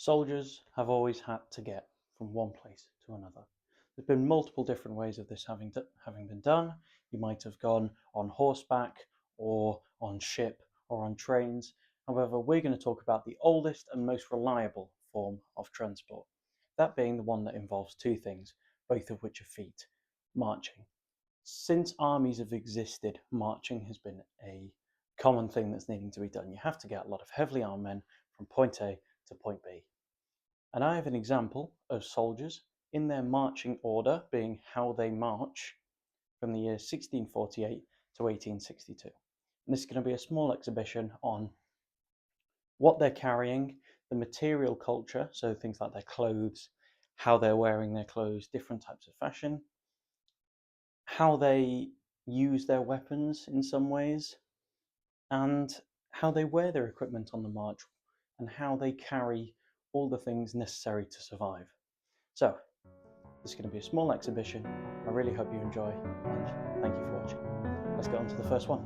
Soldiers have always had to get from one place to another. There's been multiple different ways of this having been done. You might have gone on horseback or on ship or on trains. However, we're going to talk about the oldest and most reliable form of transport. That being the one that involves two things, both of which are feet: marching. Since armies have existed, marching has been a common thing that's needing to be done. You have to get a lot of heavily armed men from point A to point B. And I have an example of soldiers in their marching order, being how they march from the years 1648 to 1862. And this is going to be a small exhibition on what they're carrying, the material culture, so things like their clothes, how they're wearing their clothes, different types of fashion, how they use their weapons in some ways, and how they wear their equipment on the march, and how they carry all the things necessary to survive. So, this is going to be a small exhibition. I really hope you enjoy, and thank you for watching. Let's get on to the first one.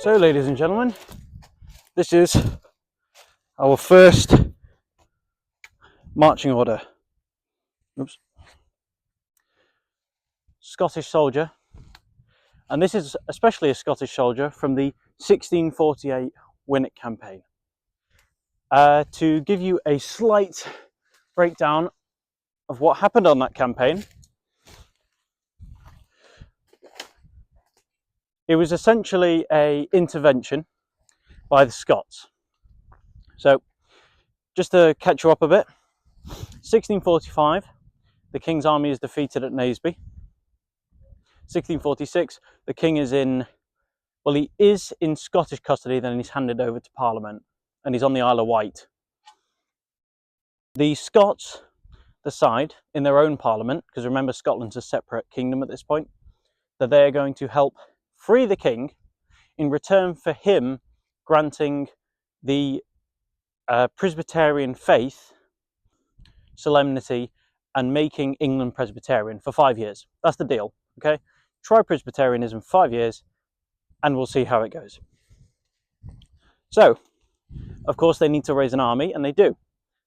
So, ladies and gentlemen, this is our first marching order. Oops. Scottish soldier. And this is especially a Scottish soldier from the 1648 Winnick campaign. To give you a slight breakdown of what happened on that campaign, it was essentially an intervention by the Scots. So, just to catch you up a bit, 1645, the King's army is defeated at Naseby. 1646, the King is he is in Scottish custody, then he's handed over to Parliament, and he's on the Isle of Wight. The Scots decide in their own Parliament, because remember Scotland's a separate kingdom at this point, that they are going to help free the King in return for him granting the Presbyterian faith solemnity and making England Presbyterian for 5 years. That's the deal, okay? Try Presbyterianism 5 years and we'll see how it goes. So, of course, they need to raise an army, and they do.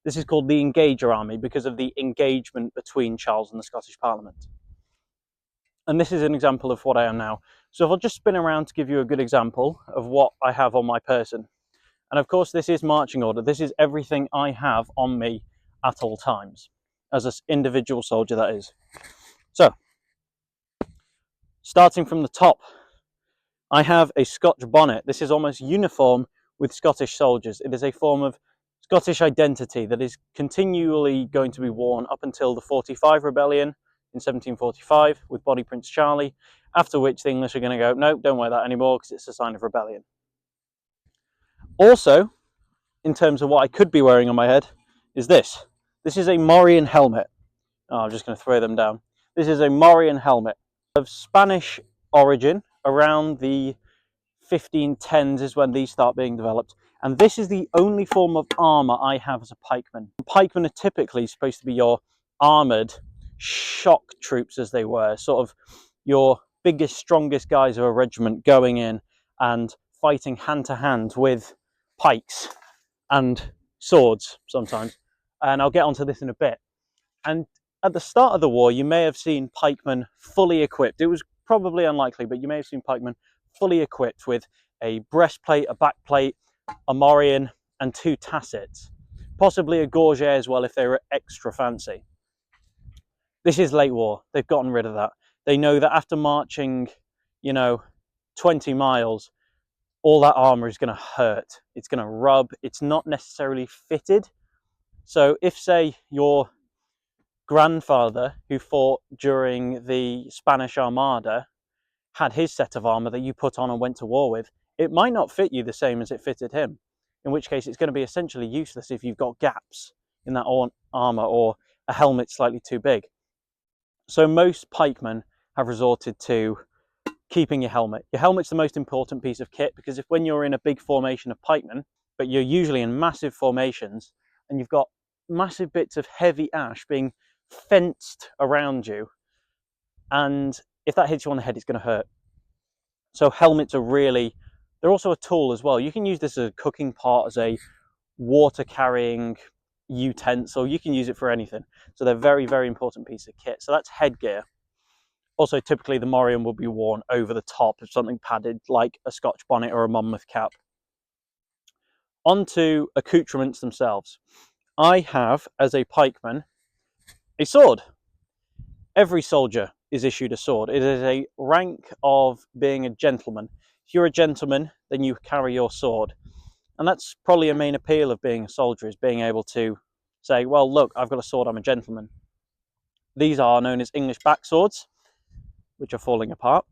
This is called the Engager Army because of the engagement between Charles and the Scottish Parliament. And this is an example of what I am now. So if I'll just spin around to give you a good example of what I have on my person. And of course, this is marching order. This is everything I have on me at all times, as an individual soldier, that is. So, starting from the top, I have a Scotch bonnet. This is almost uniform with Scottish soldiers. It is a form of Scottish identity that is continually going to be worn up until the 45 rebellion in 1745 with Body Prince Charlie, after which the English are going to go, no, don't wear that anymore because it's a sign of rebellion. Also, in terms of what I could be wearing on my head, is this. This is a Morian helmet. Oh, I'm just going to throw them down. This is a Morian helmet of Spanish origin. Around the 1510s is when these start being developed. And this is the only form of armour I have as a pikeman. Pikemen are typically supposed to be your armoured shock troops, as they were. Sort of your biggest, strongest guys of a regiment going in and fighting hand to hand with pikes and swords sometimes. And I'll get onto this in a bit. And at the start of the war, you may have seen pikemen fully equipped. It was probably unlikely, but you may have seen pikemen fully equipped with a breastplate, a backplate, a morion, and 2 tassets. Possibly a gorget as well if they were extra fancy. This is late war. They've gotten rid of that. They know that after marching, 20 miles, all that armour is going to hurt. It's going to rub. It's not necessarily fitted. So if, say, your grandfather who fought during the Spanish Armada had his set of armour that you put on and went to war with, it might not fit you the same as it fitted him, in which case it's going to be essentially useless if you've got gaps in that armour or a helmet slightly too big. So most pikemen have resorted to keeping your helmet. Your helmet's the most important piece of kit, because if when you're in a big formation of pikemen, but you're usually in massive formations and you've got massive bits of heavy ash being fenced around you, and if that hits you on the head, it's going to hurt. So helmets are really They're also a tool as well. You can use this as a cooking pot, as a water carrying utensil. You can use it for anything. So they're very, very important piece of kit. So that's headgear. Also, typically the morion will be worn over the top of something padded like a Scotch bonnet or a Monmouth cap. On to accoutrements themselves. I have, as a pikeman, a sword. Every soldier is issued a sword. It is a rank of being a gentleman. If you're a gentleman, then you carry your sword. And that's probably a main appeal of being a soldier, is being able to say, well, look, I've got a sword, I'm a gentleman. These are known as English backswords, which are falling apart.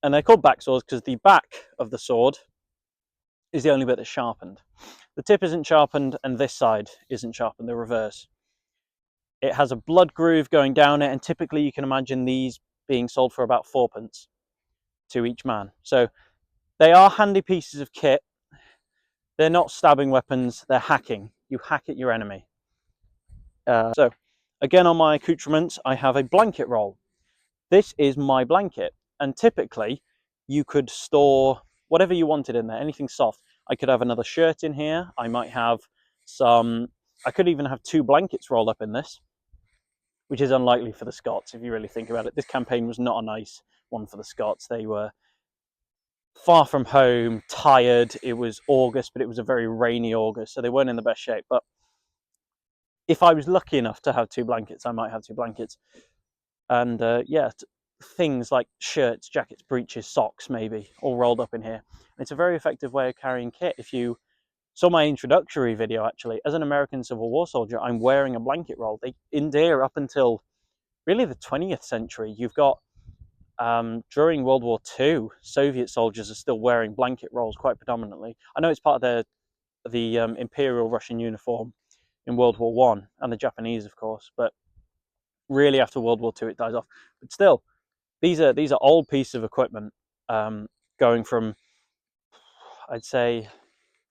And they're called backswords because the back of the sword is the only bit that's sharpened. The tip isn't sharpened, and this side isn't sharpened, the reverse. It has a blood groove going down it, and typically you can imagine these being sold for about 4p to each man. So they are handy pieces of kit. They're not stabbing weapons, they're hacking. You hack at your enemy. So again, on my accoutrements, I have a blanket roll. This is my blanket, and typically you could store whatever you wanted in there, anything soft. I could have another shirt in here. I might have I could even have 2 blankets rolled up in this, which is unlikely for the Scots if you really think about it. This campaign was not a nice one for the Scots. They were far from home, tired. It was August, but it was a very rainy August, so they weren't in the best shape. But if I was lucky enough to have 2 blankets, I might have 2 blankets. And yeah, things like shirts, jackets, breeches, socks, maybe, all rolled up in here. And it's a very effective way of carrying kit. If you saw my introductory video, actually, as an American Civil War soldier, I'm wearing a blanket roll. In there up until really the 20th century, you've got, during World War II, Soviet soldiers are still wearing blanket rolls quite predominantly. I know it's part of the Imperial Russian uniform in World War One, and the Japanese, of course, but really after World War II it dies off. But still, these are old pieces of equipment, going from, I'd say,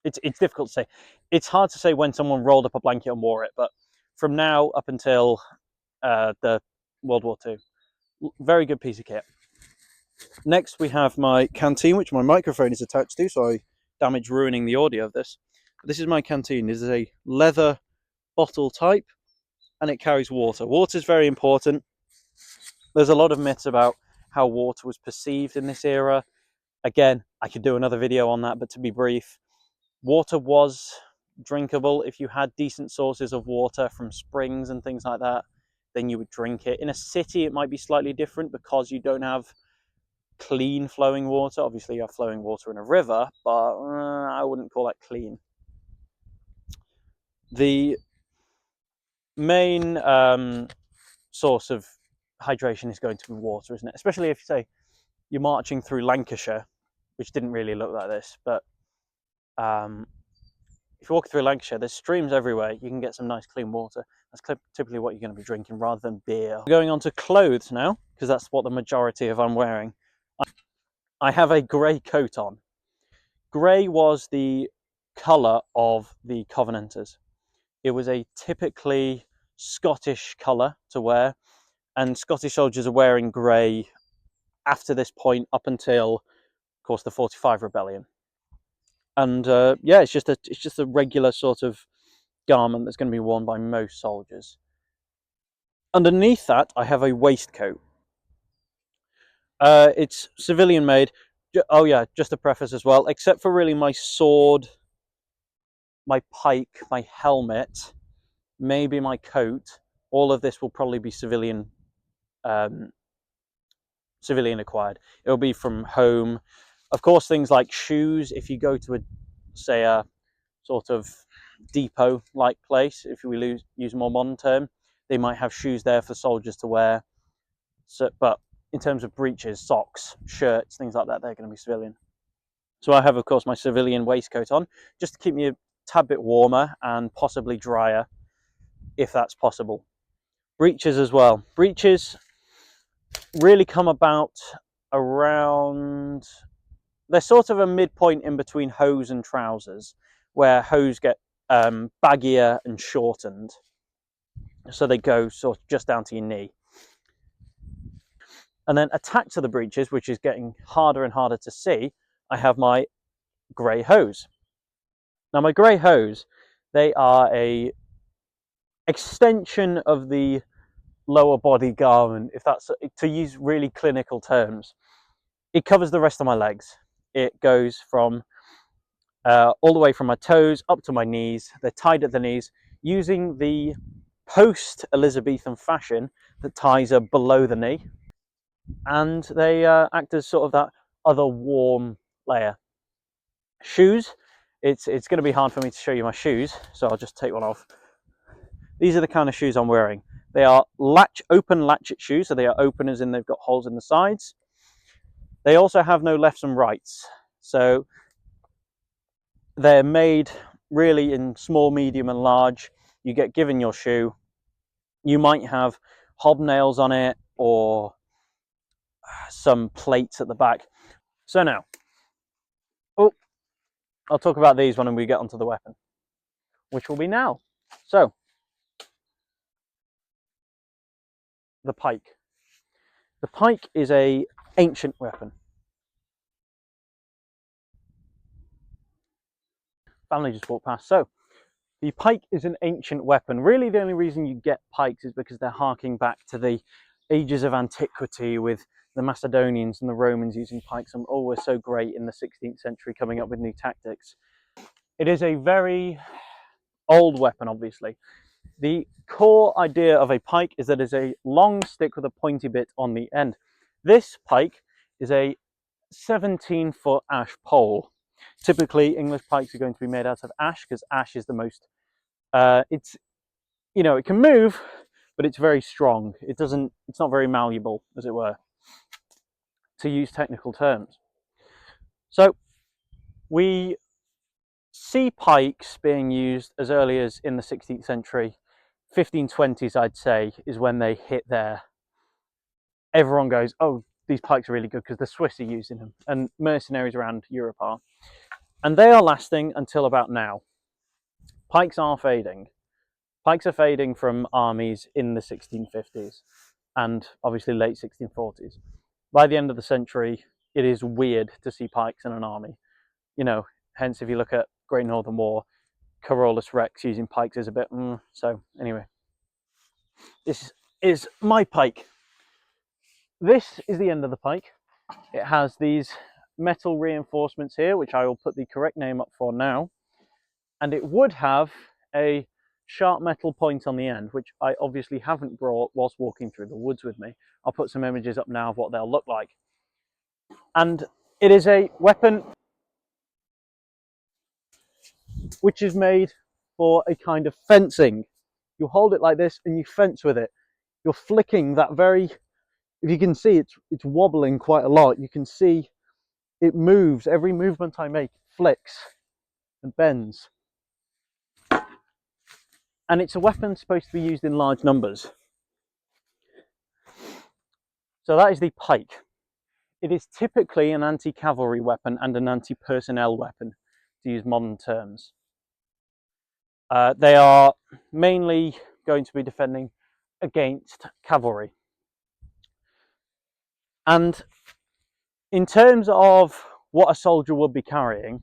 it's difficult to say. It's hard to say when someone rolled up a blanket and wore it, but from now up until the World War II, very good piece of kit. Next we have my canteen, which my microphone is attached to, so I damage ruining the audio of this. But this is my canteen. This is a leather bottle type, and it carries water. Water is very important. There's a lot of myths about how water was perceived in this era. Again, I could do another video on that, but to be brief, water was drinkable. If you had decent sources of water from springs and things like that, then you would drink it. In a city, it might be slightly different because you don't have clean flowing water. Obviously, you have flowing water in a river, but I wouldn't call that clean. The main source of hydration is going to be water, isn't it? Especially if you say you're marching through Lancashire, which didn't really look like this, but if you walk through Lancashire, there's streams everywhere. You can get some nice clean water. That's typically what you're going to be drinking rather than beer. Going on to clothes now, because that's what the majority of I'm wearing. I have a grey coat on. Grey was the colour of the Covenanters. It was a typically Scottish colour to wear, and Scottish soldiers are wearing grey after this point up until, of course, the 45 rebellion. And yeah, it's just a regular sort of garment that's going to be worn by most soldiers. Underneath that, I have a waistcoat. It's civilian made. Oh yeah, just a preface as well. Except for really my sword, my pike, my helmet, maybe my coat. All of this will probably be civilian acquired. It'll be from home. Of course, things like shoes. If you go to a sort of depot-like place, if we use a more modern term, they might have shoes there for soldiers to wear. So, but in terms of breeches, socks, shirts, things like that, they're going to be civilian. So I have, of course, my civilian waistcoat on, just to keep me a tad bit warmer and possibly drier, if that's possible. Breeches as well. Breeches really come about around, they're sort of a midpoint in between hose and trousers, where hose get baggier and shortened, so they go sort of just down to your knee. And then attached to the breeches, which is getting harder and harder to see, I have my grey hose. Now my grey hose, they are a extension of the lower body garment, if that's to use really clinical terms. It covers the rest of my legs. It goes from all the way from my toes up to my knees. They're tied at the knees using the post-Elizabethan fashion that ties are below the knee, and they act as sort of that other warm layer. Shoes, it's going to be hard for me to show you my shoes, so I'll just take one off. These are the kind of shoes I'm wearing. They are open latchet shoes, so they are open as in they've got holes in the sides. They also have no lefts and rights, so they're made really in small, medium and large. You get given your shoe. You might have hobnails on it or some plates at the back. So now, I'll talk about these when we get onto the weapon, which will be now. So, the pike. The pike is an ancient weapon. Family just walked past. So, the pike is an ancient weapon. Really, the only reason you get pikes is because they're harking back to the ages of antiquity, with the Macedonians and the Romans using pikes, and always so great in the 16th century coming up with new tactics. It is a very old weapon, obviously. The core idea of a pike is that it's a long stick with a pointy bit on the end. This pike is a 17-foot ash pole. Typically, English pikes are going to be made out of ash because ash is the most. It's it can move, but it's very strong. It's not very malleable, as it were, to use technical terms. So we see pikes being used as early as in the 16th century. 1520s, I'd say, is when they hit there. Everyone goes, oh, these pikes are really good because the Swiss are using them, and mercenaries around Europe are. And they are lasting until about now. Pikes are fading. Pikes are fading from armies in the 1650s and obviously late 1640s. By the end of the century, it is weird to see pikes in an army. Hence, if you look at Great Northern War, Carolus Rex using pikes is a bit. So anyway, this is my pike. This is the end of the pike. It has these metal reinforcements here, which I will put the correct name up for now. And it would have a sharp metal point on the end, which I obviously haven't brought whilst walking through the woods with me. I'll put some images up now of what they'll look like. And it is a weapon which is made for a kind of fencing. You hold it like this and you fence with it. You're flicking that very, if you can see, it's wobbling quite a lot. You can see it moves. Every movement I make flicks and bends. And it's a weapon supposed to be used in large numbers. So that is the pike. It is typically an anti-cavalry weapon and an anti-personnel weapon, to use modern terms. They are mainly going to be defending against cavalry. And in terms of what a soldier would be carrying,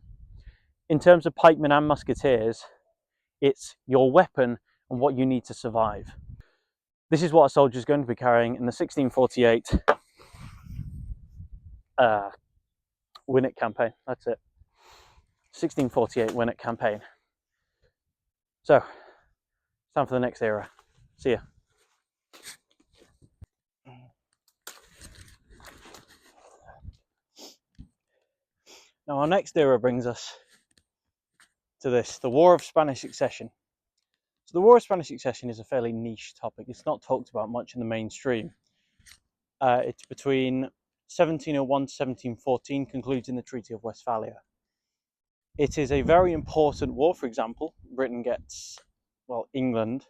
in terms of pikemen and musketeers, it's your weapon and what you need to survive. This is what a soldier is going to be carrying in the 1648 Winnick campaign. That's it. 1648 Winnick campaign. So, time for the next era. See ya. Now, our next era brings us to this, the War of Spanish Succession. So the War of Spanish Succession is a fairly niche topic. It's not talked about much in the mainstream. It's between 1701 to 1714, concludes in the Treaty of Westphalia. It is a very important war. For example, England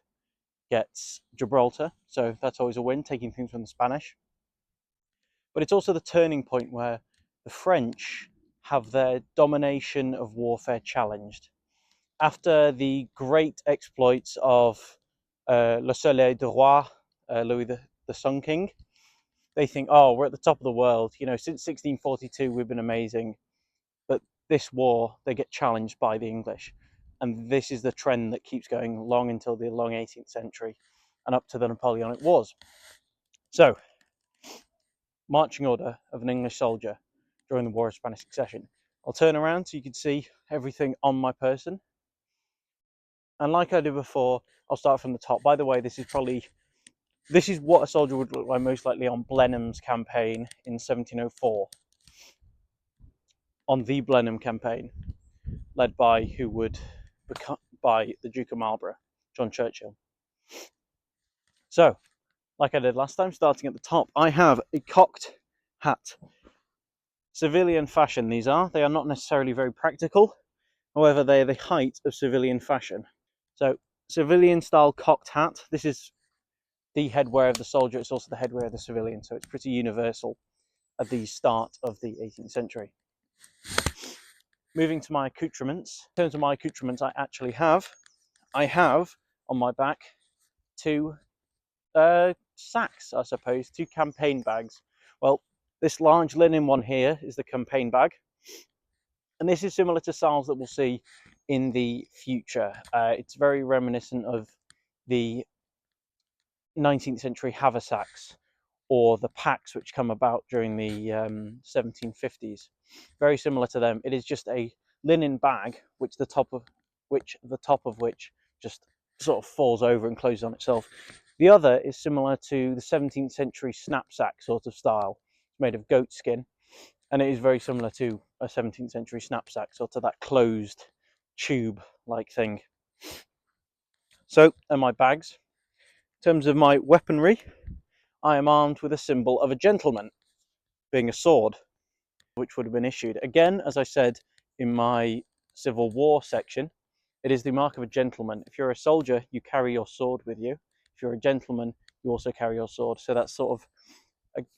gets Gibraltar, so that's always a win, taking things from the Spanish. But it's also the turning point where the French have their domination of warfare challenged. After the great exploits of Le Soleil du Roi, Louis the Sun King, they think, oh, we're at the top of the world. Since 1642, we've been amazing. this war, they get challenged by the English. And this is the trend that keeps going long until the long 18th century and up to the Napoleonic Wars. So, marching order of an English soldier during the War of Spanish Succession. I'll turn around so you can see everything on my person. And like I did before, I'll start from the top. By the way, this is what a soldier would look like most likely on Blenheim's campaign in 1704. On the Blenheim campaign, led by by the Duke of Marlborough, John Churchill. So, like I did last time, starting at the top, I have a cocked hat. Civilian fashion, these are. They are not necessarily very practical. However, they are the height of civilian fashion. So, civilian style cocked hat. This is the headwear of the soldier. It's also the headwear of the civilian. So, it's pretty universal at the start of the 18th century. Moving to my accoutrements. In terms of my accoutrements, I have on my back two sacks, I suppose, two campaign bags. Well, this large linen one here is the campaign bag, and this is similar to styles that we'll see in the future. It's very reminiscent of the 19th century haversacks or the packs which come about during the 1750s. Very similar to them. It is just a linen bag which the top of which just sort of falls over and closes on itself. The other is similar to the 17th century knapsack sort of style. It's made of goat skin, and it is very similar to a 17th century knapsack, sort of that closed tube-like thing. So, and my bags. In terms of my weaponry, I am armed with a symbol of a gentleman, being a sword, which would have been issued. Again, as I said in my Civil War section, it is the mark of a gentleman. If you're a soldier, you carry your sword with you. If you're a gentleman, you also carry your sword. So that's sort of,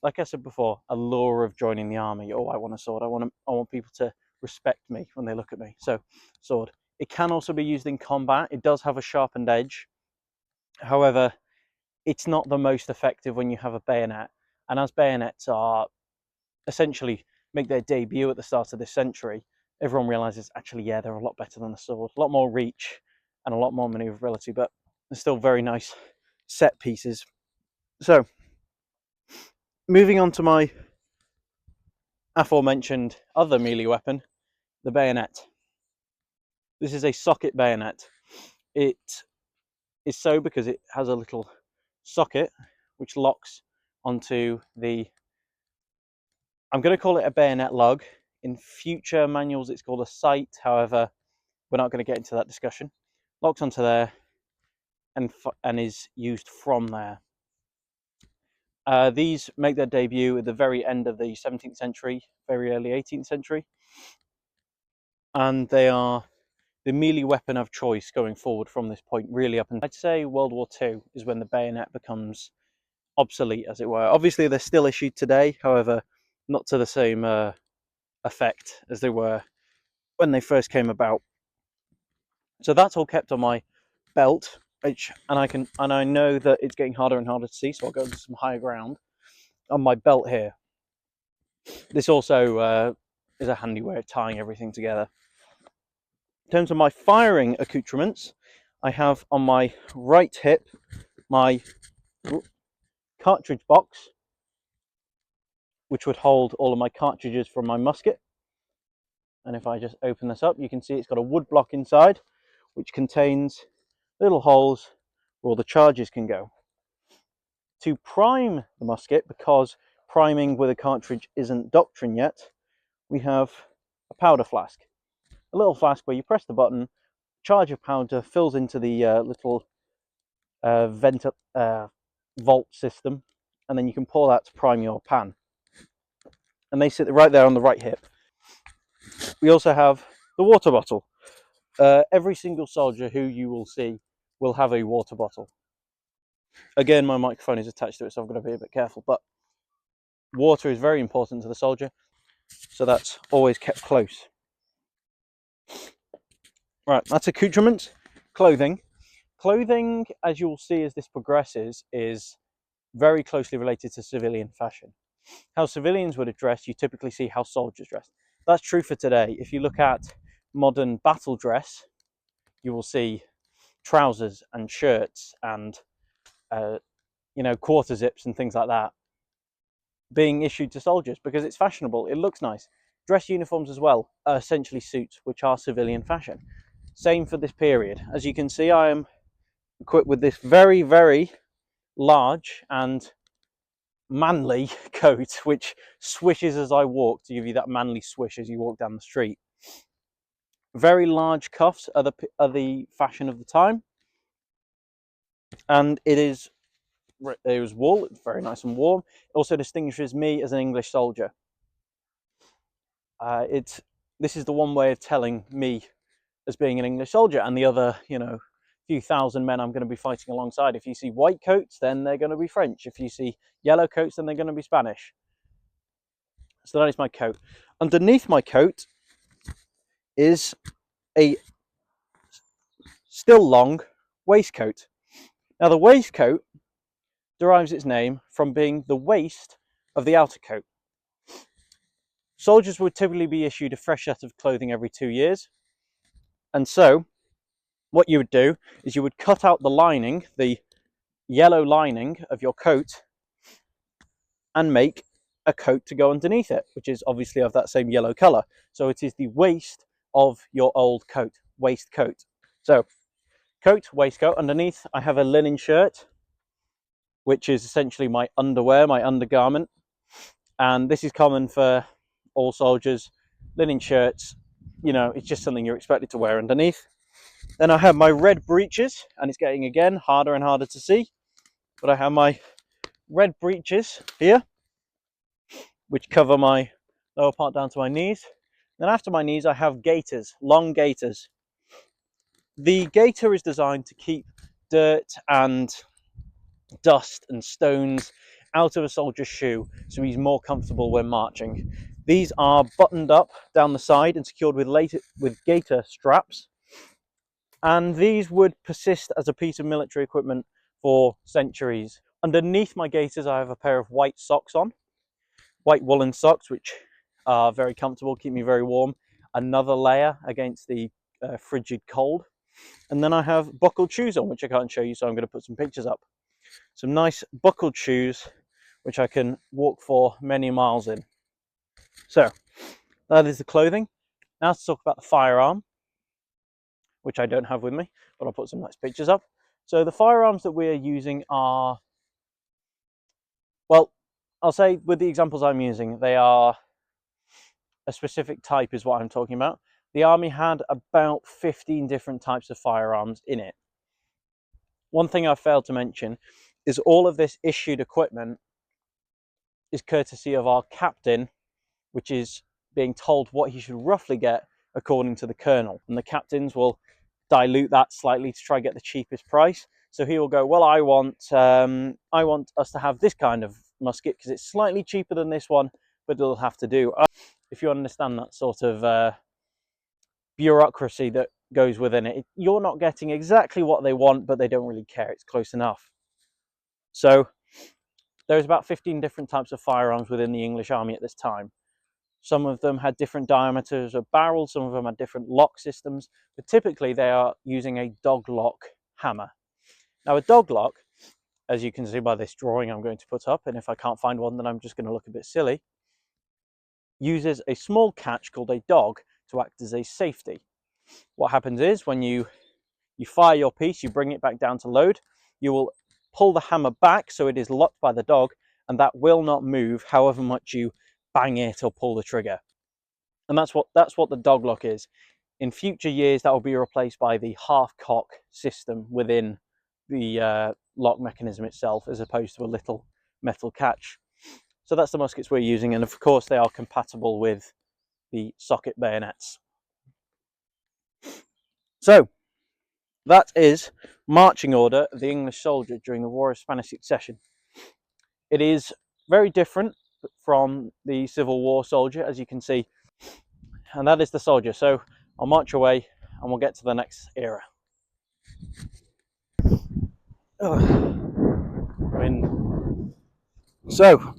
like I said before, a lure of joining the army. Oh, I want a sword. I want people to respect me when they look at me. So, sword. It can also be used in combat. It does have a sharpened edge. However, it's not the most effective when you have a bayonet. And as bayonets are essentially make their debut at the start of this century, everyone realizes actually, yeah, they're a lot better than the sword, a lot more reach and a lot more maneuverability, but they're still very nice set pieces. So, moving on to my aforementioned other melee weapon, the bayonet. This is a socket bayonet. It is so because it has a little socket which locks onto the, I'm going to call it a bayonet lug. In future manuals, it's called a sight. However, we're not going to get into that discussion. Locks onto there and is used from there. These make their debut at the very end of the 17th century, very early 18th century. And they are the melee weapon of choice going forward from this point, really up. And I'd say World War II is when the bayonet becomes obsolete, as it were. Obviously, they're still issued today, however, not to the same effect as they were when they first came about. So that's all kept on my belt, and I know that it's getting harder and harder to see, so I'll go to some higher ground on my belt here. This also is a handy way of tying everything together. In terms of my firing accoutrements, I have on my right hip my cartridge box, which would hold all of my cartridges from my musket. And if I just open this up, you can see it's got a wood block inside, which contains little holes where all the charges can go. To prime the musket, because priming with a cartridge isn't doctrine yet, we have a powder flask. A little flask where you press the button, charge of powder fills into the little vault system, and then you can pour that to prime your pan. And they sit right there on the right hip. We also have the water bottle. Every single soldier who you will see will have a water bottle. Again, my microphone is attached to it, so I've got to be a bit careful, but water is very important to the soldier, so that's always kept close. Right, that's accoutrements. Clothing. Clothing, as you'll see as this progresses, is very closely related to civilian fashion. How civilians would have dressed, you typically see how soldiers dressed. That's true for today. If you look at modern battle dress, you will see trousers and shirts and quarter zips and things like that being issued to soldiers because it's fashionable, it looks nice. Dress uniforms as well are essentially suits, which are civilian fashion. Same for this period. As you can see, I am equipped with this very, very large and manly coat, which swishes as I walk to give you that manly swish as you walk down the street. Very large cuffs are the fashion of the time, and it was wool. It's very nice and warm. It also distinguishes me as an English soldier. This is the one way of telling me as being an English soldier, and the other, few thousand men I'm going to be fighting alongside. If you see white coats, then they're going to be French. If you see yellow coats, then they're going to be Spanish. So that is my coat. Underneath my coat is a still long waistcoat. Now the waistcoat derives its name from being the waist of the outer coat. Soldiers would typically be issued a fresh set of clothing every 2 years. And so what you would do is you would cut out the lining, the yellow lining of your coat, and make a coat to go underneath it, which is obviously of that same yellow color. So it is the waist of your old coat, waistcoat. So coat, waistcoat. Underneath I have a linen shirt, which is essentially my underwear, my undergarment. And this is common for all soldiers. Linen shirts, it's just something you're expected to wear underneath. Then I have my red breeches, and it's getting again harder and harder to see, but I have my red breeches here, which cover my lower part down to my knees. Then after my knees I have gaiters, long gaiters. The gaiter is designed to keep dirt and dust and stones out of a soldier's shoe so he's more comfortable when marching. These are buttoned up down the side and secured with gaiter straps, and these would persist as a piece of military equipment for centuries. Underneath my gaiters I have a pair of white socks on, white woolen socks, which are very comfortable, keep me very warm. Another layer against the frigid cold. And then I have buckled shoes on, which I can't show you, so I'm going to put some pictures up. Some nice buckled shoes, which I can walk for many miles in. So that is the clothing. Now to talk about the firearm, which I don't have with me, but I'll put some nice pictures up. So the firearms that we are using are, well, I'll say with the examples I'm using, they are a specific type is what I'm talking about. The army had about 15 different types of firearms in it. One thing I failed to mention is all of this issued equipment is courtesy of our captain, which is being told what he should roughly get according to the colonel. And the captains will dilute that slightly to try and get the cheapest price. So he will go, well, I want us to have this kind of musket because it's slightly cheaper than this one, but it'll have to do. If you understand that sort of bureaucracy that goes within it, you're not getting exactly what they want, but they don't really care. It's close enough. So there's about 15 different types of firearms within the English army at this time. Some of them had different diameters of barrels, some of them had different lock systems, but typically they are using a dog lock hammer. Now a dog lock, as you can see by this drawing I'm going to put up, and if I can't find one then I'm just going to look a bit silly, uses a small catch called a dog to act as a safety. What happens is when you fire your piece, you bring it back down to load, you will pull the hammer back so it is locked by the dog, and that will not move however much you bang it or pull the trigger. And that's what the dog lock is. In future years that will be replaced by the half cock system within the lock mechanism itself, as opposed to a little metal catch. So that's the muskets we're using, and of course they are compatible with the socket bayonets. So that is marching order of the English soldier during the War of Spanish Succession. It is very different from the Civil War soldier, as you can see, and that is the soldier. So I'll march away and we'll get to the next era. So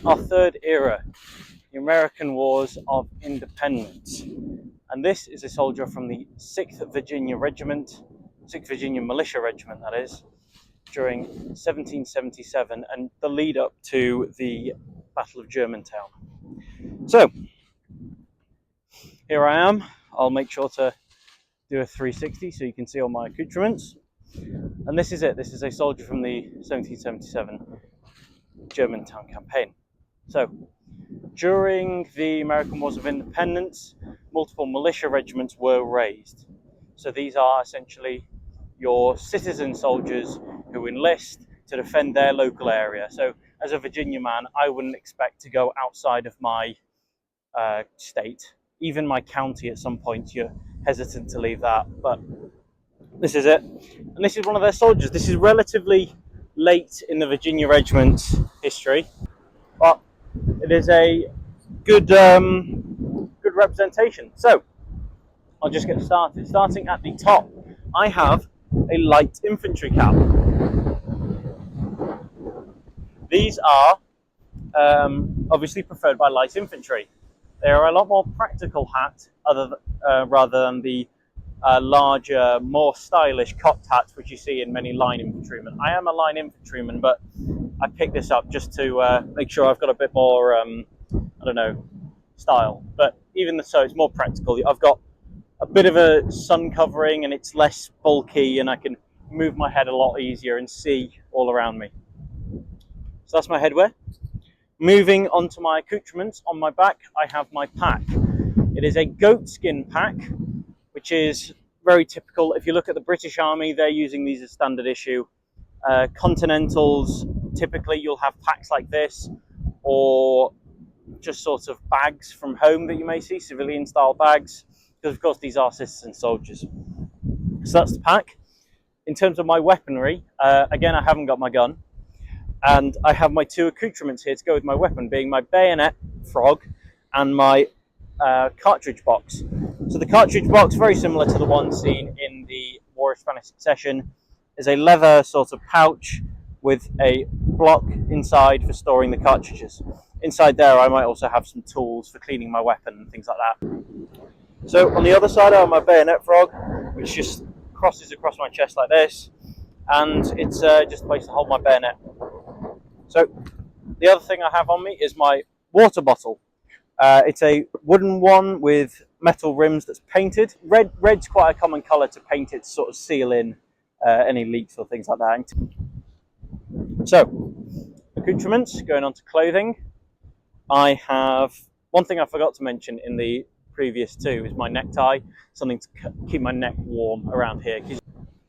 our third era the American Wars of Independence. And this is a soldier from the 6th Virginia Regiment, 6th Virginia Militia Regiment, that is, during 1777 and the lead up to the Battle of Germantown. So, here I am. I'll make sure to do a 360 so you can see all my accoutrements. And this is it. This is a soldier from the 1777 Germantown campaign. So, during the American Wars of Independence, multiple militia regiments were raised. So these are essentially your citizen soldiers who enlist to defend their local area. So as a Virginia man, I wouldn't expect to go outside of my state. Even my county at some point, you're hesitant to leave that. But this is it. And this is one of their soldiers. This is relatively late in the Virginia regiment's history. But it is a good representation. So I'll just get started. Starting at the top, I have a light infantry cap. These are obviously preferred by light infantry. They are a lot more practical hat rather than the larger, more stylish cocked hats which you see in many line infantrymen. I am a line infantryman, but I picked this up just to make sure I've got a bit more, I don't know, style. But even so, it's more practical. I've got a bit of a sun covering and it's less bulky and I can move my head a lot easier and see all around me. So that's my headwear. Moving on to my accoutrements, on my back I have my pack. It is a goat skin pack, which is very typical. If you look at the British Army, they're using these as standard issue. Continentals, typically you'll have packs like this, or just sort of bags from home that you may see, civilian style bags, because of course these are citizen soldiers. So that's the pack. In terms of my weaponry, again I haven't got my gun, and I have my two accoutrements here to go with my weapon, being my bayonet frog and my cartridge box. So the cartridge box, very similar to the one seen in the War of Spanish Succession, is a leather sort of pouch with a block inside for storing the cartridges. Inside there I might also have some tools for cleaning my weapon and things like that. So on the other side I have my bayonet frog, which just crosses across my chest like this, and it's just a place to hold my bayonet. So the other thing I have on me is my water bottle. It's a wooden one with metal rims that's painted. Red's quite a common colour to paint it to sort of seal in any leaks or things like that. So, accoutrements, going on to clothing. I have, one thing I forgot to mention in the previous two is my necktie, something to keep my neck warm around here.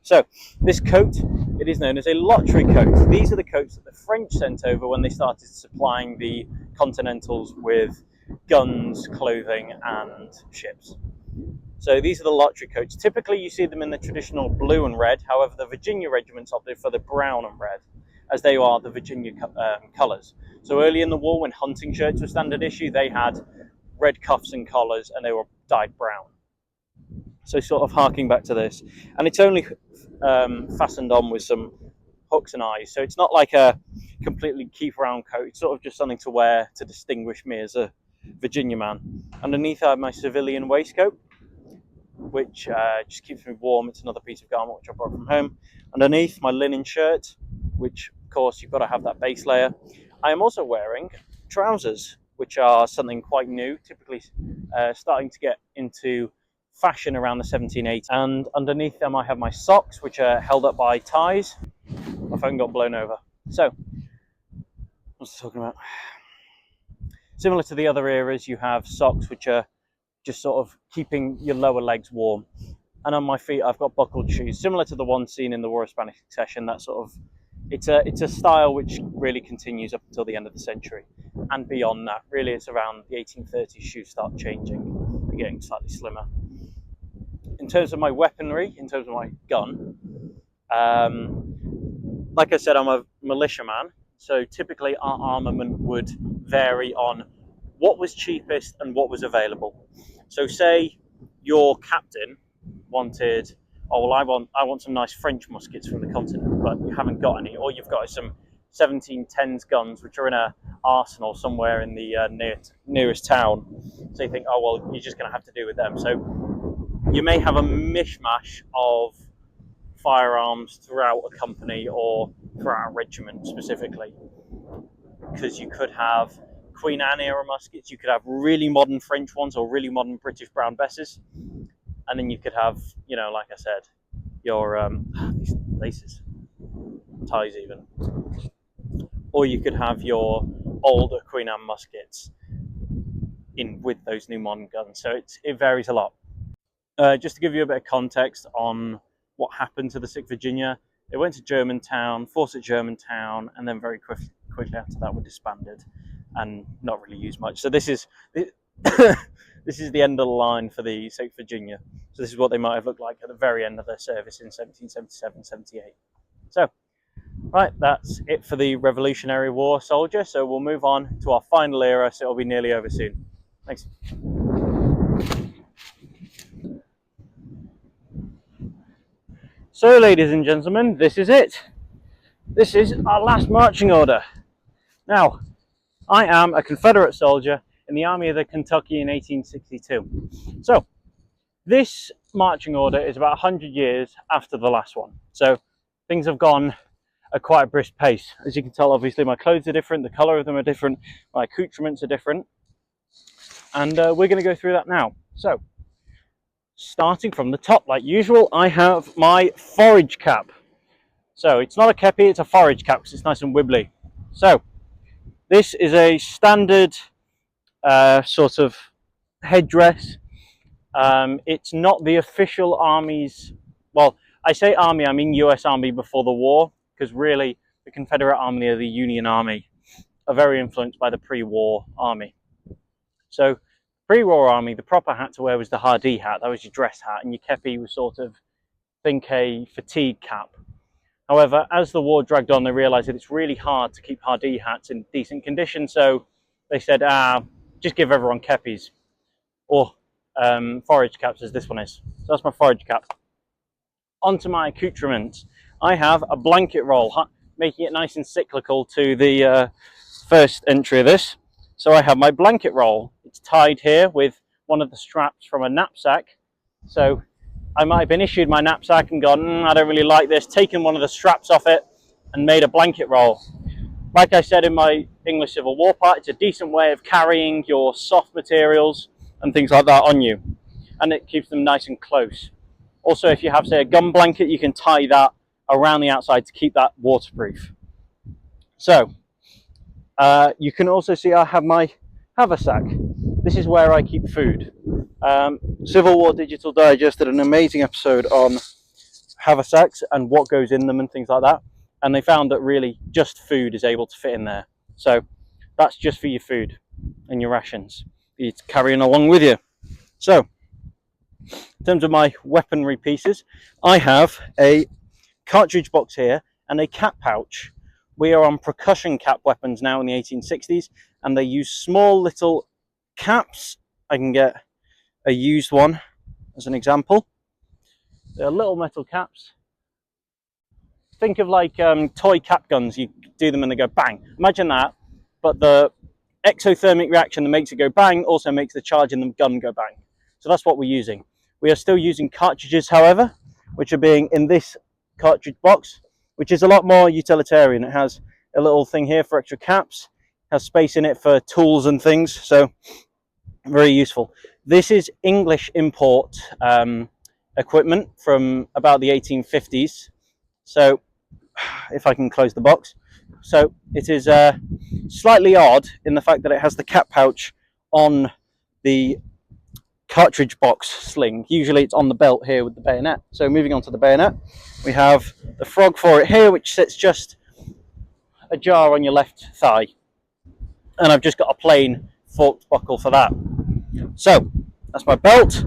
So, this coat, it is known as a lottery coat. These are the coats that the French sent over when they started supplying the Continentals with guns, clothing, and ships. So these are the lottery coats. Typically you see them in the traditional blue and red, however the Virginia regiments opted for the brown and red, as they are the Virginia colours. So early in the war, when hunting shirts were standard issue, they had red cuffs and collars and they were dyed brown. So sort of harking back to this. And it's only fastened on with some hooks and eyes, so it's not like a completely keep around coat. It's sort of just something to wear to distinguish me as a Virginia man. Underneath I have my civilian waistcoat, which just keeps me warm. It's another piece of garment which I brought from home. Underneath, my linen shirt, which of course you've got to have that base layer. I am also wearing trousers, which are something quite new, typically starting to get into fashion around the 1780s. And underneath them I have my socks, which are held up by ties. My phone got blown over. So, what's I talking about? Similar to the other eras, you have socks which are just sort of keeping your lower legs warm. And on my feet I've got buckled shoes, similar to the one seen in the War of Spanish Succession. That sort of, it's a style which really continues up until the end of the century. And beyond that, really it's around the 1830s shoes start changing, they're getting slightly slimmer. In terms of my weaponry, in terms of my gun, like I said, I'm a militiaman, so typically our armament would vary on what was cheapest and what was available. So say your captain wanted, oh well, I want some nice French muskets from the continent, but you haven't got any, or you've got some 1710s guns, which are in a arsenal somewhere in the nearest town. So you think, oh well, you're just going to have to do with them. So you may have a mishmash of firearms throughout a company or throughout a regiment specifically, because you could have Queen Anne era muskets, you could have really modern French ones or really modern British Brown Besses, and then you could have, you know, like I said, your these laces, ties even, or you could have your older Queen Anne muskets in with those new modern guns. So it varies a lot. Just to give you a bit of context on what happened to the 6th Virginia, they went to Germantown, fought at Germantown, and then very quickly after that were disbanded and not really used much. So this is this is the end of the line for the 6th Virginia. So this is what they might have looked like at the very end of their service in 1777-78. So, right, that's it for the Revolutionary War soldier. So we'll move on to our final era, so it'll be nearly over soon. Thanks. So, ladies and gentlemen, this is it. This is our last marching order. Now, I am a Confederate soldier in the Army of the Kentucky in 1862. So, this marching order is about 100 years after the last one. So, things have gone at quite a brisk pace. As you can tell, obviously, my clothes are different, the colour of them are different, my accoutrements are different. And we're going to go through that now. So, starting from the top, like usual, I have my forage cap. So it's not a kepi, it's a forage cap because it's nice and wibbly. So this is a standard sort of headdress. It's not the official Army's, well, I say Army, I mean US Army before the war, because really the Confederate Army or the Union Army are very influenced by the pre-war Army. So pre-war Army, the proper hat to wear was the Hardee hat. That was your dress hat, and your kepi was sort of, think a fatigue cap. However, as the war dragged on, they realised that it's really hard to keep Hardee hats in decent condition, so they said, just give everyone kepis, or forage caps as this one is. So that's my forage cap. Onto my accoutrements. I have a blanket roll, making it nice and cyclical to the first entry of this. So I have my blanket roll. It's tied here with one of the straps from a knapsack. So I might have been issued my knapsack and gone, I don't really like this, taken one of the straps off it and made a blanket roll. Like I said in my English Civil War part, it's a decent way of carrying your soft materials and things like that on you. And it keeps them nice and close. Also, if you have, say, a gun blanket, you can tie that around the outside to keep that waterproof. So, you can also see I have my haversack. This is where I keep food. Civil War Digital Digest did an amazing episode on haversacks and what goes in them and things like that. And they found that really just food is able to fit in there. So that's just for your food and your rations you're carrying along with you. So, in terms of my weaponry pieces, I have a cartridge box here and a cap pouch. We are on percussion cap weapons now in the 1860s, and they use small little caps. I can get a used one as an example. They're little metal caps. Think of like toy cap guns. You do them and they go bang. Imagine that, but the exothermic reaction that makes it go bang also makes the charge in the gun go bang. So that's what we're using. We are still using cartridges, however, which are being in this cartridge box, which is a lot more utilitarian. It has a little thing here for extra caps, has space in it for tools and things, so very useful. This is English import equipment from about the 1850s. So if I can close the box. So it is slightly odd in the fact that it has the cap pouch on the cartridge box sling. Usually it's on the belt here with the bayonet. So moving on to the bayonet, we have the frog for it here, which sits just ajar on your left thigh. And I've just got a plain forked buckle for that. So that's my belt.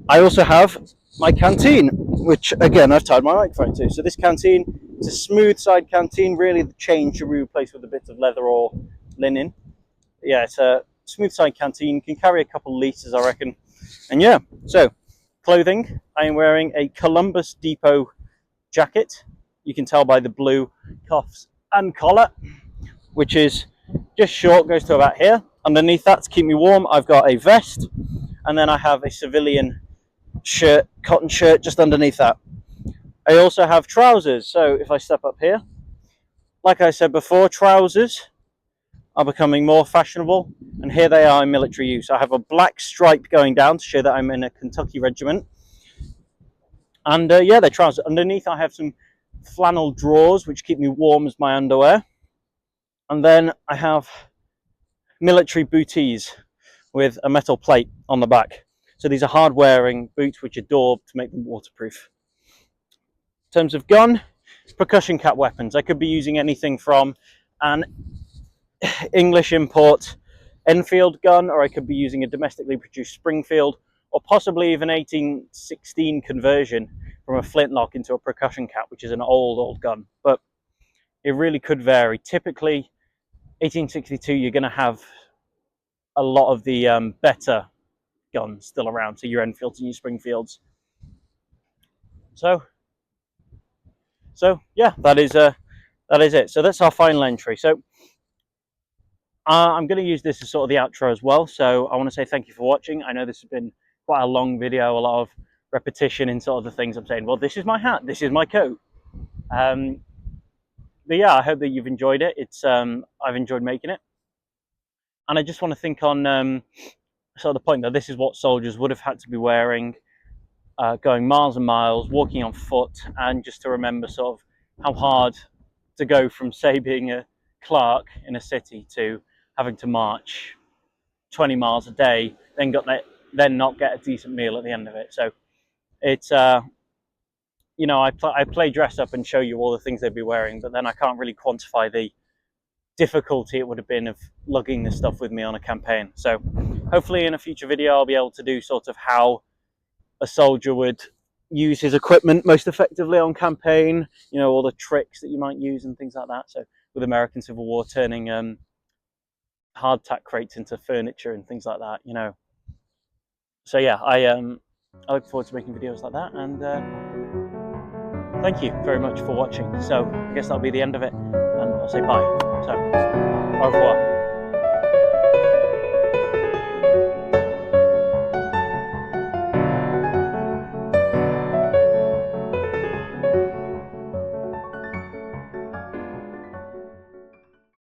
I also have my canteen, which again I've tied my microphone to. So this canteen, it's a smooth side canteen. Really the chain should be replaced with a bit of leather or linen. But yeah, it's a smooth side canteen, can carry a couple litres, I reckon. And yeah, so clothing, I am wearing a Columbus Depot jacket. You can tell by the blue cuffs and collar, which is just short, goes to about here. Underneath that, to keep me warm, I've got a vest, and then I have a civilian shirt, cotton shirt, just underneath that. I also have trousers, so if I step up here, like I said before, trousers are becoming more fashionable, and here they are in military use. I have a black stripe going down to show that I'm in a Kentucky regiment, and yeah, they're trousers. Underneath I have some flannel drawers which keep me warm as my underwear, and then I have military booties with a metal plate on the back. So these are hard wearing boots which are daubed to make them waterproof. In terms of gun, percussion cap weapons, I could be using anything from an English import Enfield gun, or I could be using a domestically produced Springfield, or possibly even 1816 conversion from a flintlock into a percussion cap, which is an old gun. But it really could vary. Typically 1862 you're going to have a lot of the better guns still around, so your Enfields and your Springfields. So yeah, that is it. So that's our final entry. So I'm going to use this as sort of the outro as well. So I want to say thank you for watching. I know this has been quite a long video, a lot of repetition in sort of the things I'm saying. Well, this is my hat, this is my coat. But yeah, I hope that you've enjoyed it. It's I've enjoyed making it, and I just want to think on sort of the point that this is what soldiers would have had to be wearing, going miles and miles, walking on foot, and just to remember sort of how hard to go from, say, being a clerk in a city to having to march 20 miles a day, then not get a decent meal at the end of it. So it's you know, I play dress up and show you all the things they'd be wearing, but then I can't really quantify the difficulty it would have been of lugging this stuff with me on a campaign. So hopefully in a future video I'll be able to do sort of how a soldier would use his equipment most effectively on campaign, you know, all the tricks that you might use and things like that. So with American Civil War, turning hardtack crates into furniture and things like that, you know. So yeah, I look forward to making videos like that, and thank you very much for watching. So I guess that'll be the end of it, and I'll say bye. So au revoir.